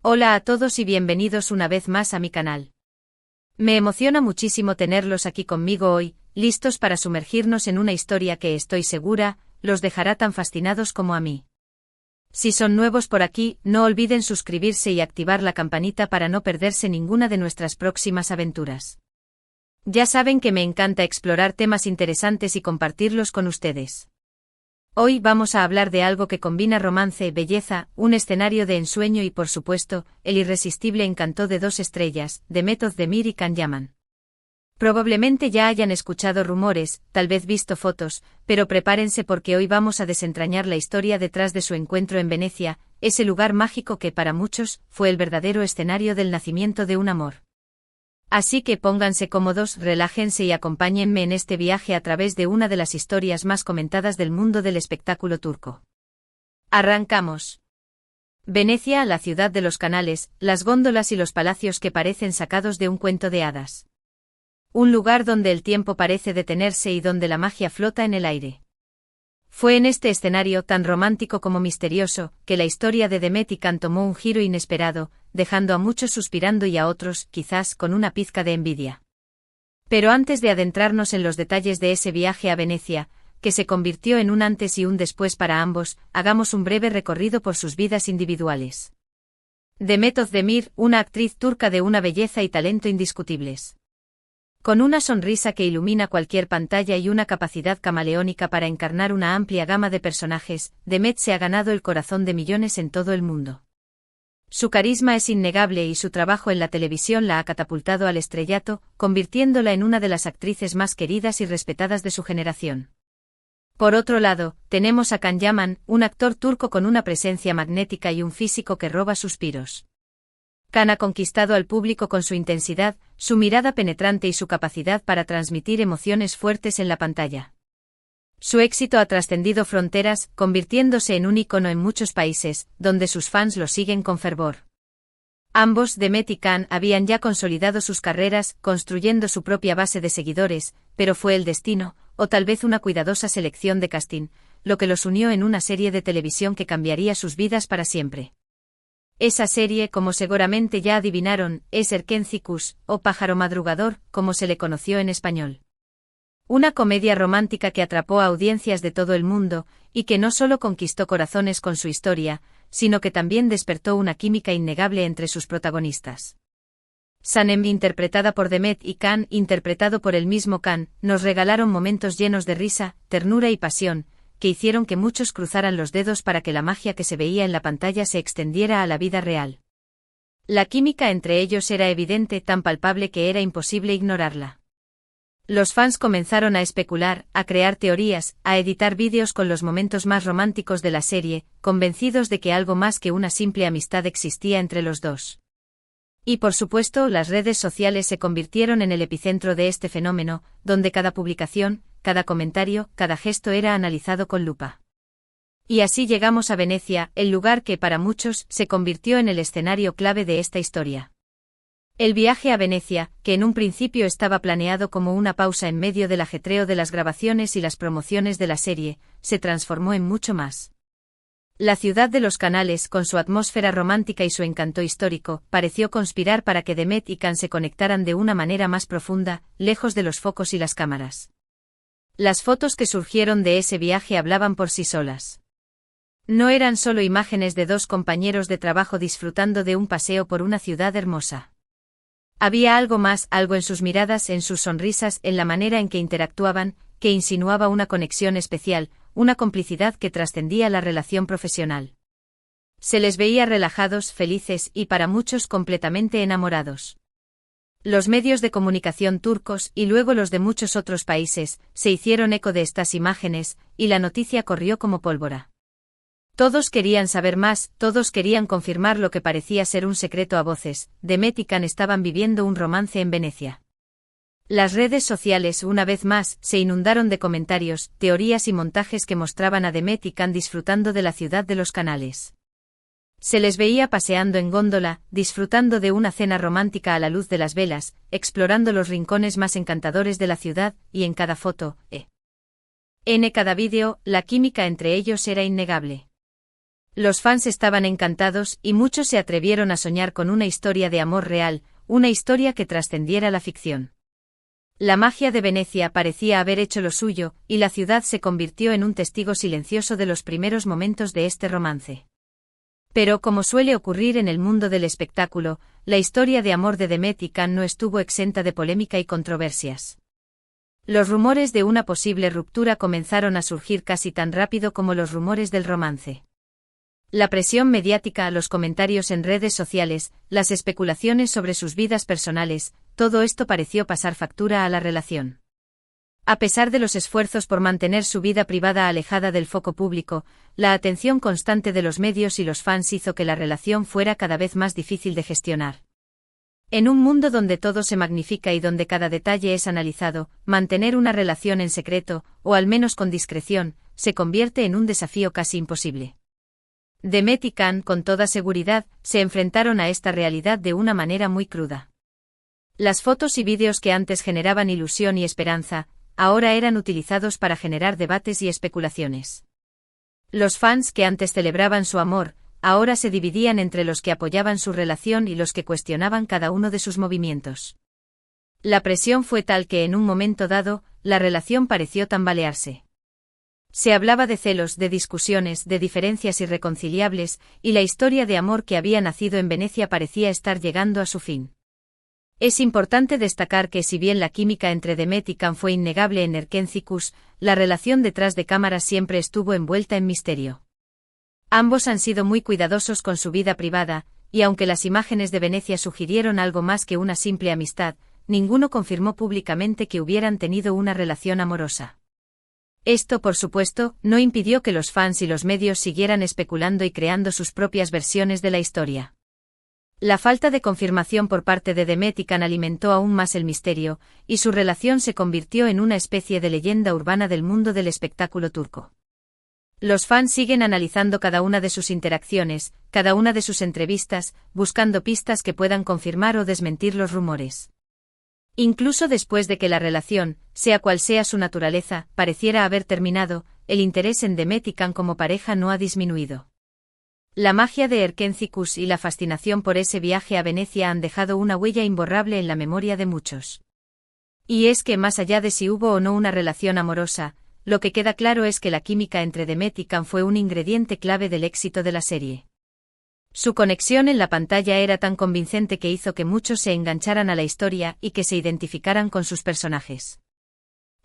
Hola a todos y bienvenidos una vez más a mi canal. Me emociona muchísimo tenerlos aquí conmigo hoy, listos para sumergirnos en una historia que estoy segura, los dejará tan fascinados como a mí. Si son nuevos por aquí, no olviden suscribirse y activar la campanita para no perderse ninguna de nuestras próximas aventuras. Ya saben que me encanta explorar temas interesantes y compartirlos con ustedes. Hoy vamos a hablar de algo que combina romance, belleza, un escenario de ensueño y por supuesto, el irresistible encanto de dos estrellas, Demet Özdemir y Can Yaman. Probablemente ya hayan escuchado rumores, tal vez visto fotos, pero prepárense porque hoy vamos a desentrañar la historia detrás de su encuentro en Venecia, ese lugar mágico que para muchos fue el verdadero escenario del nacimiento de un amor. Así que pónganse cómodos, relájense y acompáñenme en este viaje a través de una de las historias más comentadas del mundo del espectáculo turco. Arrancamos. Venecia, la ciudad de los canales, las góndolas y los palacios que parecen sacados de un cuento de hadas. Un lugar donde el tiempo parece detenerse y donde la magia flota en el aire. Fue en este escenario tan romántico como misterioso, que la historia de Demet y Can tomó un giro inesperado, dejando a muchos suspirando y a otros, quizás, con una pizca de envidia. Pero antes de adentrarnos en los detalles de ese viaje a Venecia, que se convirtió en un antes y un después para ambos, hagamos un breve recorrido por sus vidas individuales. Demet Özdemir, una actriz turca de una belleza y talento indiscutibles. Con una sonrisa que ilumina cualquier pantalla y una capacidad camaleónica para encarnar una amplia gama de personajes, Demet se ha ganado el corazón de millones en todo el mundo. Su carisma es innegable y su trabajo en la televisión la ha catapultado al estrellato, convirtiéndola en una de las actrices más queridas y respetadas de su generación. Por otro lado, tenemos a Can Yaman, un actor turco con una presencia magnética y un físico que roba suspiros. Can ha conquistado al público con su intensidad, su mirada penetrante y su capacidad para transmitir emociones fuertes en la pantalla. Su éxito ha trascendido fronteras, convirtiéndose en un ícono en muchos países, donde sus fans lo siguen con fervor. Ambos, Demet y Can, habían ya consolidado sus carreras, construyendo su propia base de seguidores, pero fue el destino, o tal vez una cuidadosa selección de casting, lo que los unió en una serie de televisión que cambiaría sus vidas para siempre. Esa serie, como seguramente ya adivinaron, es Erkenci-Kuş, o Pájaro Madrugador, como se le conoció en español. Una comedia romántica que atrapó a audiencias de todo el mundo, y que no solo conquistó corazones con su historia, sino que también despertó una química innegable entre sus protagonistas. Sanem, interpretada por Demet, y Can, interpretado por el mismo Can, nos regalaron momentos llenos de risa, ternura y pasión, que hicieron que muchos cruzaran los dedos para que la magia que se veía en la pantalla se extendiera a la vida real. La química entre ellos era evidente, tan palpable que era imposible ignorarla. Los fans comenzaron a especular, a crear teorías, a editar vídeos con los momentos más románticos de la serie, convencidos de que algo más que una simple amistad existía entre los dos. Y por supuesto, las redes sociales se convirtieron en el epicentro de este fenómeno, donde cada publicación, cada comentario, cada gesto era analizado con lupa. Y así llegamos a Venecia, el lugar que para muchos se convirtió en el escenario clave de esta historia. El viaje a Venecia, que en un principio estaba planeado como una pausa en medio del ajetreo de las grabaciones y las promociones de la serie, se transformó en mucho más. La ciudad de los canales, con su atmósfera romántica y su encanto histórico, pareció conspirar para que Demet y Can se conectaran de una manera más profunda, lejos de los focos y las cámaras. Las fotos que surgieron de ese viaje hablaban por sí solas. No eran solo imágenes de dos compañeros de trabajo disfrutando de un paseo por una ciudad hermosa. Había algo más, algo en sus miradas, en sus sonrisas, en la manera en que interactuaban, que insinuaba una conexión especial, una complicidad que trascendía la relación profesional. Se les veía relajados, felices y para muchos completamente enamorados. Los medios de comunicación turcos, y luego los de muchos otros países, se hicieron eco de estas imágenes, y la noticia corrió como pólvora. Todos querían saber más, todos querían confirmar lo que parecía ser un secreto a voces: Demet y Can estaban viviendo un romance en Venecia. Las redes sociales, una vez más, se inundaron de comentarios, teorías y montajes que mostraban a Demet y Can disfrutando de la ciudad de los canales. Se les veía paseando en góndola, disfrutando de una cena romántica a la luz de las velas, explorando los rincones más encantadores de la ciudad, y en cada foto, en cada vídeo, la química entre ellos era innegable. Los fans estaban encantados y muchos se atrevieron a soñar con una historia de amor real, una historia que trascendiera la ficción. La magia de Venecia parecía haber hecho lo suyo, y la ciudad se convirtió en un testigo silencioso de los primeros momentos de este romance. Pero como suele ocurrir en el mundo del espectáculo, la historia de amor de Demet y Can no estuvo exenta de polémica y controversias. Los rumores de una posible ruptura comenzaron a surgir casi tan rápido como los rumores del romance. La presión mediática, los comentarios en redes sociales, las especulaciones sobre sus vidas personales, todo esto pareció pasar factura a la relación. A pesar de los esfuerzos por mantener su vida privada alejada del foco público, la atención constante de los medios y los fans hizo que la relación fuera cada vez más difícil de gestionar. En un mundo donde todo se magnifica y donde cada detalle es analizado, mantener una relación en secreto, o al menos con discreción, se convierte en un desafío casi imposible. Demet y Can, con toda seguridad, se enfrentaron a esta realidad de una manera muy cruda. Las fotos y vídeos que antes generaban ilusión y esperanza, ahora eran utilizados para generar debates y especulaciones. Los fans que antes celebraban su amor, ahora se dividían entre los que apoyaban su relación y los que cuestionaban cada uno de sus movimientos. La presión fue tal que en un momento dado, la relación pareció tambalearse. Se hablaba de celos, de discusiones, de diferencias irreconciliables, y la historia de amor que había nacido en Venecia parecía estar llegando a su fin. Es importante destacar que si bien la química entre Demet y Can fue innegable en Erkenci-Kuş, la relación detrás de cámaras siempre estuvo envuelta en misterio. Ambos han sido muy cuidadosos con su vida privada, y aunque las imágenes de Venecia sugirieron algo más que una simple amistad, ninguno confirmó públicamente que hubieran tenido una relación amorosa. Esto, por supuesto, no impidió que los fans y los medios siguieran especulando y creando sus propias versiones de la historia. La falta de confirmación por parte de Demet y Can alimentó aún más el misterio, y su relación se convirtió en una especie de leyenda urbana del mundo del espectáculo turco. Los fans siguen analizando cada una de sus interacciones, cada una de sus entrevistas, buscando pistas que puedan confirmar o desmentir los rumores. Incluso después de que la relación, sea cual sea su naturaleza, pareciera haber terminado, el interés en Demet y Can como pareja no ha disminuido. La magia de Erkenci-Kuş y la fascinación por ese viaje a Venecia han dejado una huella imborrable en la memoria de muchos. Y es que más allá de si hubo o no una relación amorosa, lo que queda claro es que la química entre Demet y Can fue un ingrediente clave del éxito de la serie. Su conexión en la pantalla era tan convincente que hizo que muchos se engancharan a la historia y que se identificaran con sus personajes.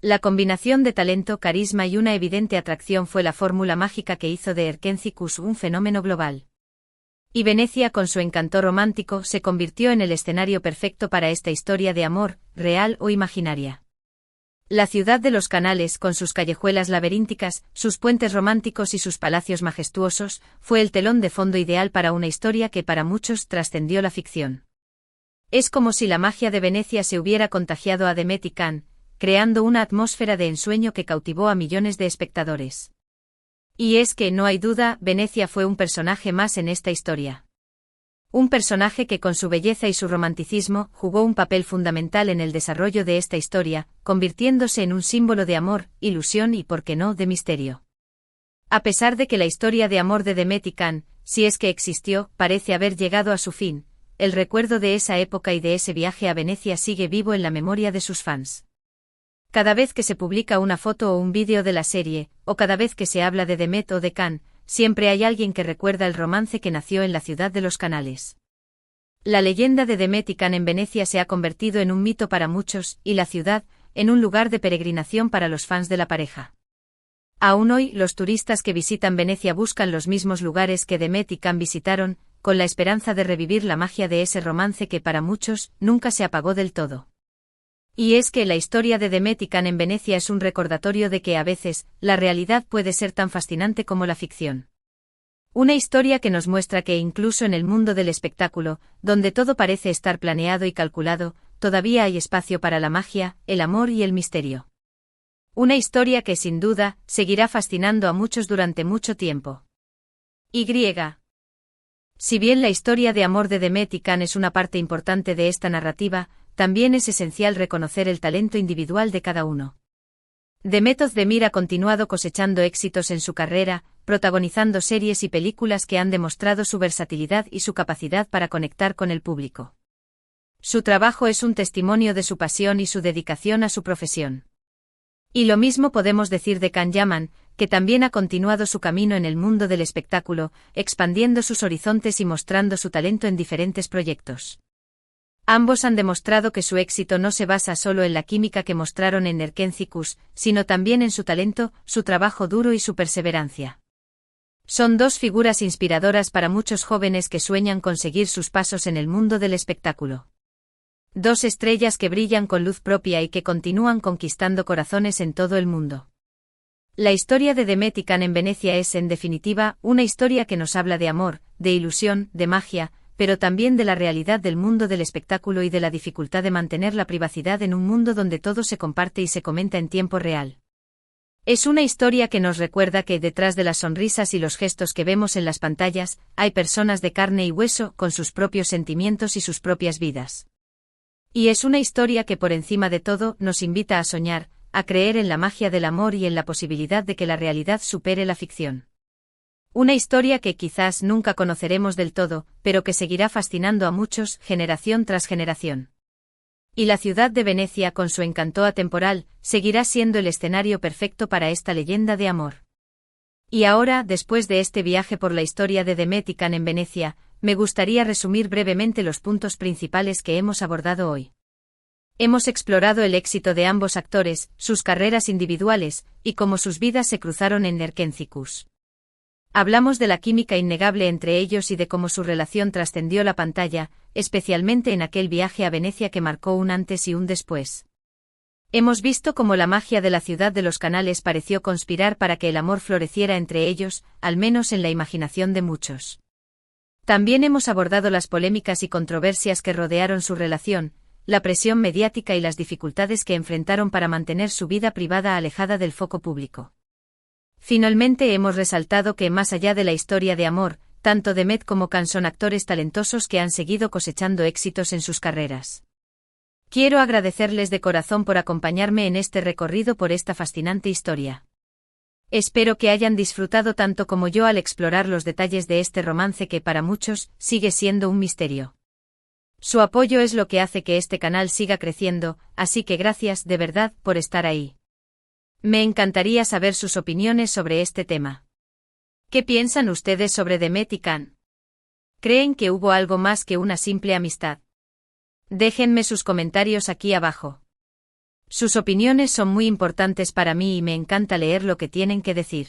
La combinación de talento, carisma y una evidente atracción fue la fórmula mágica que hizo de Erkenci-Kuş un fenómeno global. Y Venecia, con su encanto romántico, se convirtió en el escenario perfecto para esta historia de amor, real o imaginaria. La ciudad de los canales, con sus callejuelas laberínticas, sus puentes románticos y sus palacios majestuosos, fue el telón de fondo ideal para una historia que para muchos trascendió la ficción. Es como si la magia de Venecia se hubiera contagiado a Demet y Can, creando una atmósfera de ensueño que cautivó a millones de espectadores. Y es que, no hay duda, Venecia fue un personaje más en esta historia. Un personaje que con su belleza y su romanticismo jugó un papel fundamental en el desarrollo de esta historia, convirtiéndose en un símbolo de amor, ilusión y, por qué no, de misterio. A pesar de que la historia de amor de Demet y Can, si es que existió, parece haber llegado a su fin, el recuerdo de esa época y de ese viaje a Venecia sigue vivo en la memoria de sus fans. Cada vez que se publica una foto o un vídeo de la serie, o cada vez que se habla de Demet o de Can, siempre hay alguien que recuerda el romance que nació en la ciudad de los canales. La leyenda de Demet y Can en Venecia se ha convertido en un mito para muchos, y la ciudad, en un lugar de peregrinación para los fans de la pareja. Aún hoy, los turistas que visitan Venecia buscan los mismos lugares que Demet y Can visitaron, con la esperanza de revivir la magia de ese romance que para muchos nunca se apagó del todo. Y es que la historia de Demet y Can en Venecia es un recordatorio de que a veces, la realidad puede ser tan fascinante como la ficción. Una historia que nos muestra que incluso en el mundo del espectáculo, donde todo parece estar planeado y calculado, todavía hay espacio para la magia, el amor y el misterio. Una historia que sin duda, seguirá fascinando a muchos durante mucho tiempo. Y. Si bien la historia de amor de Demet y Can es una parte importante de esta narrativa, también es esencial reconocer el talento individual de cada uno. Demet Özdemir ha continuado cosechando éxitos en su carrera, protagonizando series y películas que han demostrado su versatilidad y su capacidad para conectar con el público. Su trabajo es un testimonio de su pasión y su dedicación a su profesión. Y lo mismo podemos decir de Can Yaman, que también ha continuado su camino en el mundo del espectáculo, expandiendo sus horizontes y mostrando su talento en diferentes proyectos. Ambos han demostrado que su éxito no se basa solo en la química que mostraron en Nerkencicus, sino también en su talento, su trabajo duro y su perseverancia. Son dos figuras inspiradoras para muchos jóvenes que sueñan con seguir sus pasos en el mundo del espectáculo. Dos estrellas que brillan con luz propia y que continúan conquistando corazones en todo el mundo. La historia de Demet y Can en Venecia es, en definitiva, una historia que nos habla de amor, de ilusión, de magia, pero también de la realidad del mundo del espectáculo y de la dificultad de mantener la privacidad en un mundo donde todo se comparte y se comenta en tiempo real. Es una historia que nos recuerda que detrás de las sonrisas y los gestos que vemos en las pantallas, hay personas de carne y hueso con sus propios sentimientos y sus propias vidas. Y es una historia que por encima de todo nos invita a soñar, a creer en la magia del amor y en la posibilidad de que la realidad supere la ficción. Una historia que quizás nunca conoceremos del todo, pero que seguirá fascinando a muchos, generación tras generación. Y la ciudad de Venecia, con su encanto atemporal, seguirá siendo el escenario perfecto para esta leyenda de amor. Y ahora, después de este viaje por la historia de Demet y Can en Venecia, me gustaría resumir brevemente los puntos principales que hemos abordado hoy. Hemos explorado el éxito de ambos actores, sus carreras individuales, y cómo sus vidas se cruzaron en Nerkencicus. Hablamos de la química innegable entre ellos y de cómo su relación trascendió la pantalla, especialmente en aquel viaje a Venecia que marcó un antes y un después. Hemos visto cómo la magia de la ciudad de los canales pareció conspirar para que el amor floreciera entre ellos, al menos en la imaginación de muchos. También hemos abordado las polémicas y controversias que rodearon su relación, la presión mediática y las dificultades que enfrentaron para mantener su vida privada alejada del foco público. Finalmente hemos resaltado que, más allá de la historia de amor, tanto Demet como Can son actores talentosos que han seguido cosechando éxitos en sus carreras. Quiero agradecerles de corazón por acompañarme en este recorrido por esta fascinante historia. Espero que hayan disfrutado tanto como yo al explorar los detalles de este romance que para muchos sigue siendo un misterio. Su apoyo es lo que hace que este canal siga creciendo, así que gracias de verdad por estar ahí. Me encantaría saber sus opiniones sobre este tema. ¿Qué piensan ustedes sobre Demet y Can? ¿Creen que hubo algo más que una simple amistad? Déjenme sus comentarios aquí abajo. Sus opiniones son muy importantes para mí y me encanta leer lo que tienen que decir.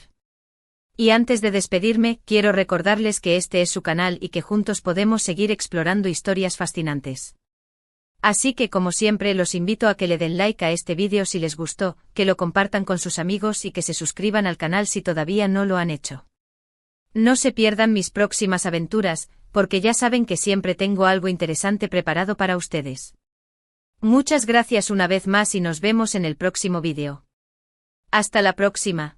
Y antes de despedirme, quiero recordarles que este es su canal y que juntos podemos seguir explorando historias fascinantes. Así que, como siempre, los invito a que le den like a este vídeo si les gustó, que lo compartan con sus amigos y que se suscriban al canal si todavía no lo han hecho. No se pierdan mis próximas aventuras, porque ya saben que siempre tengo algo interesante preparado para ustedes. Muchas gracias una vez más y nos vemos en el próximo vídeo. Hasta la próxima.